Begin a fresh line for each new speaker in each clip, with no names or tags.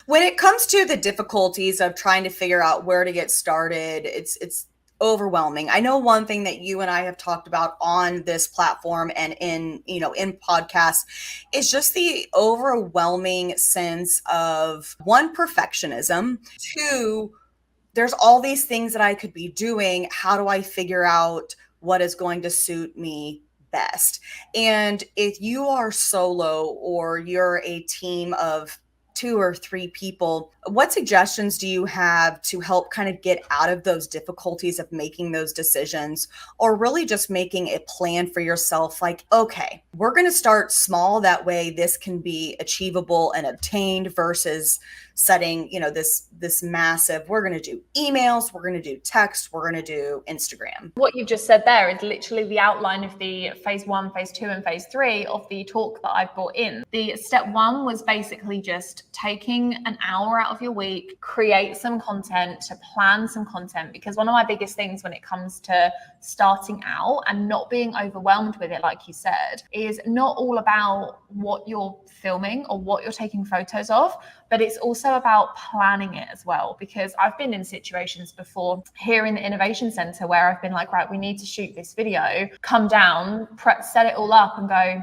When it comes to the difficulties of trying to figure out where to get started, it's overwhelming. I know one thing that you and I have talked about on this platform and in podcasts is just the overwhelming sense of one, perfectionism, two, there's all these things that I could be doing. How do I figure out what is going to suit me best? And if you are solo or you're a team of two or three people, what suggestions do you have to help kind of get out of those difficulties of making those decisions, or really just making a plan for yourself? Like, okay, we're going to start small. That way this can be achievable and obtained versus setting, this massive, we're going to do emails, we're going to do text, we're going to do Instagram.
What you've just said there is literally the outline of the phase 1, phase 2, and phase 3 of the talk that I've brought in. The step 1 was basically just taking an hour out of your week, create some content, to plan some content, because one of my biggest things when it comes to starting out and not being overwhelmed with it, like you said, is not all about what you're filming or what you're taking photos of, but it's also about planning it as well. Because I've been in situations before here in the Innovation Center where I've been like, right, we need to shoot this video, come down, set it all up and go,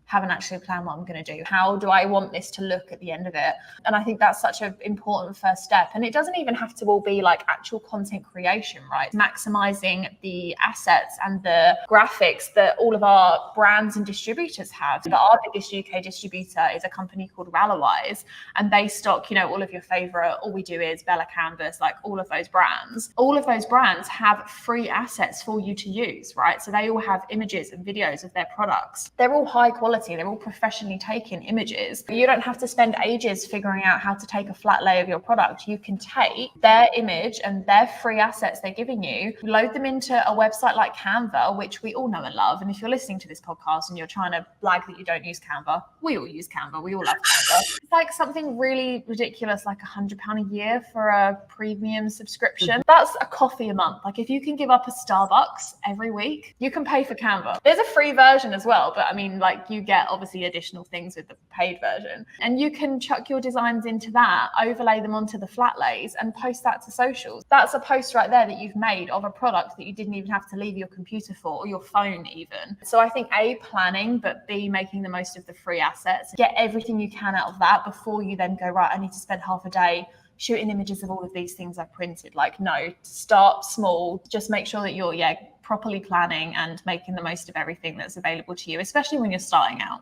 haven't actually planned what I'm going to do. How do I want this to look at the end of it? And I think that's such an important first step. And it doesn't even have to all be like actual content creation, right? Maximizing the assets and the graphics that all of our brands and distributors have. But our biggest UK distributor is a company called Utilise, and they stock, all of your favorite, All We Do Is, Bella Canvas, like all of those brands. All of those brands have free assets for you to use, right? So they all have images and videos of their products. They're all high quality. They're all professionally taken images. You don't have to spend ages figuring out how to take a flat lay of your product. You can take their image and their free assets they're giving you, load them into a website like Canva, which we all know and love. And if you're listening to this podcast and you're trying to blag that you don't use Canva, we all use Canva. We all love Canva. It's like something really ridiculous, like £100 a year for a premium subscription. That's a coffee a month. Like if you can give up a Starbucks every week, you can pay for Canva. There's a free version as well, but I mean, like you get obviously additional things with the paid version, and you can chuck your designs into that, overlay them onto the flat lays and post that to socials. That's a post right there that you've made of a product that you didn't even have to leave your computer for, or your phone even. So I think A, planning, but B, making the most of the free assets. Get everything you can out of that before you then go, right, I need to spend half a day shooting images of all of these things I've printed. Like, no, start small. Just make sure that you're properly planning and making the most of everything that's available to you, especially when you're starting out.